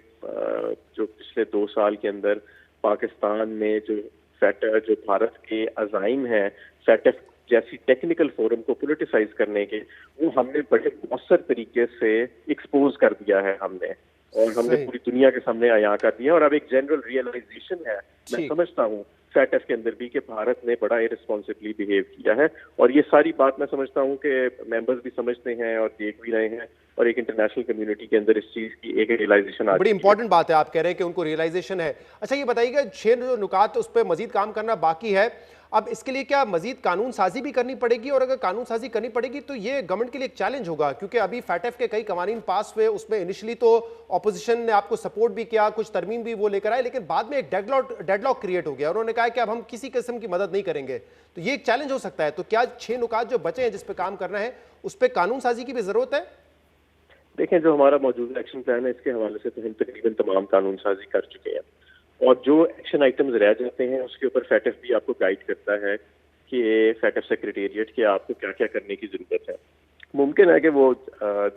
جو پچھلے 2 سال کے اندر پاکستان میں جو بھارت کے عزائم ہیں فیٹف جیسی ٹیکنیکل فورم کو پولیٹیسائز کرنے کے, وہ ہم نے بڑے مؤثر طریقے سے ایکسپوز کر دیا ہے ہم نے, اور ہم نے پوری دنیا کے سامنے عیاں کر دیا. اور اب ایک جنرل ریئلائزیشن ہے, میں سمجھتا ہوں فیٹف کے اندر بھی, کہ بھارت نے بڑا ارسپانسبلی بہیو کیا ہے. اور یہ ساری بات میں سمجھتا ہوں کہ ممبرز بھی سمجھتے ہیں اور دیکھ بھی رہے ہیں, اور ایک انٹرنیشنل کمیونٹی کے اندر اس چیز کی ایک ریئلائزیشن آ بڑی امپورٹنٹ بات ہے. آپ کہہ رہے ہیں کہ ان کو ریئلائزیشن ہے. اچھا یہ بتائیے گا 6 نکات اس پہ مزید کام کرنا باقی ہے, اب اس کے لیے کیا مزید قانون سازی بھی کرنی پڑے گی؟ اور اگر قانون سازی کرنی پڑے گی تو یہ گورنمنٹ کے لیے ایک چیلنج ہوگا, کیونکہ ابھی فیٹف کے کئی قوانین پاس ہوئے, اس میں انیشلی تو اپوزیشن نے آپ کو سپورٹ بھی کیا, کچھ ترمیم بھی وہ لے کر آئے, لیکن بعد میں ایک ڈیڈ لاک کریٹ ہو گیا. انہوں نے کہا کہ اب ہم کسی قسم کی مدد نہیں کریں گے. تو یہ ایک چیلنج ہو سکتا ہے. تو کیا 6 نکات جو بچے ہیں جس پہ کام کرنا ہے اس پہ قانون سازی کی بھی ضرورت ہے؟ دیکھیں, جو ہمارا موجودہ ایکشن پلان ہے اس کے حوالے سے تو ہم تقریباً تمام قانون سازی کر چکے ہیں. اور جو ایکشن آئٹمز رہ جاتے ہیں اس کے اوپر فیٹف بھی آپ کو گائیڈ کرتا ہے کہ فیٹف سیکریٹریٹ کہ آپ کو کیا کیا کرنے کی ضرورت ہے. ممکن ہے کہ وہ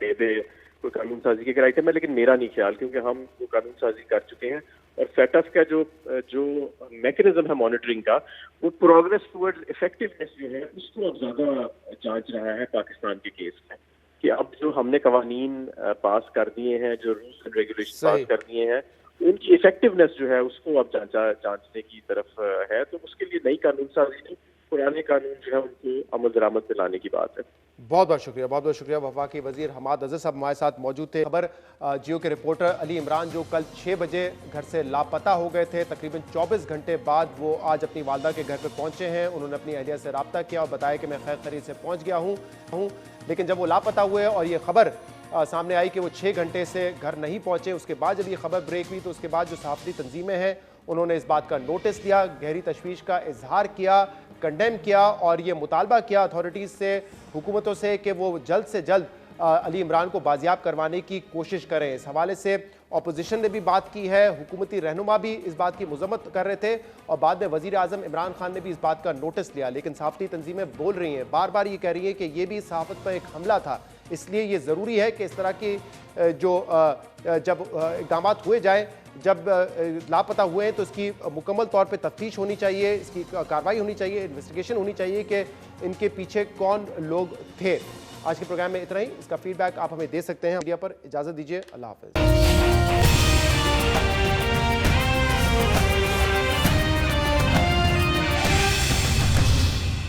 دے دے کوئی قانون سازی کے آئٹم ہے، لیکن میرا نہیں خیال، کیونکہ ہم وہ قانون سازی کر چکے ہیں. اور فیٹف کا جو میکنزم ہے مانیٹرنگ کا، وہ پروگرس ٹورڈ افیکٹونیس جو ہے اس کو اب زیادہ جانچ رہا ہے پاکستان کے کیس میں، کہ اب جو ہم نے قوانین پاس کر دیے ہیں، جو رولس اینڈ ریگولیشن پاس کر دیے ہیں، ان کی افیکٹونیس جو ہے اس کو اب جانچنے کی طرف ہے. تو اس کے لیے نئی قانون سازی نہیں، پرانے قانون جو ہے ان کو عمل درآمد میں لانے کی بات ہے. بہت بہت شکریہ، بہت بہت شکریہ. وفاقی وزیر حماد اظہر صاحب ہمارے ساتھ موجود تھے. خبر جیو کے رپورٹر علی عمران جو کل 6 بجے گھر سے لاپتہ ہو گئے تھے، تقریباً 24 گھنٹے بعد وہ آج اپنی والدہ کے گھر پہ پہنچے ہیں. انہوں نے اپنی اہلیہ سے رابطہ کیا اور بتایا کہ میں خیر خرید سے پہنچ گیا ہوں. لیکن جب وہ لاپتہ ہوئے اور یہ خبر سامنے آئی کہ وہ 6 گھنٹے سے گھر نہیں پہنچے، اس کے بعد جب یہ خبر بریک ہوئی تو اس کے بعد جو صحافتی تنظیمیں ہیں انہوں نے اس بات کا نوٹس لیا، گہری تشویش کا اظہار کیا، کنڈیم کیا اور یہ مطالبہ کیا اتھارٹیز سے، حکومتوں سے کہ وہ جلد سے جلد علی عمران کو بازیاب کروانے کی کوشش کریں. اس حوالے سے اپوزیشن نے بھی بات کی ہے، حکومتی رہنما بھی اس بات کی مذمت کر رہے تھے اور بعد میں وزیر اعظم عمران خان نے بھی اس بات کا نوٹس لیا. لیکن صحافتی تنظیمیں بول رہی ہیں، بار بار یہ کہہ رہی ہیں کہ یہ بھی صحافت پر ایک حملہ تھا، اس لیے یہ ضروری ہے کہ اس طرح کی جو جب اقدامات ہوئے جائیں، جب لاپتہ ہوئے ہیں تو اس کی مکمل طور پہ تفتیش ہونی چاہیے، اس کی کارروائی ہونی چاہیے، انویسٹیگیشن ہونی چاہیے کہ ان کے پیچھے کون لوگ تھے. آج کے پروگرام میں اتنا ہی. اس کا فیڈ بیک آپ ہمیں دے سکتے ہیں میڈیا پر. اجازت دیجیے، اللہ حافظ.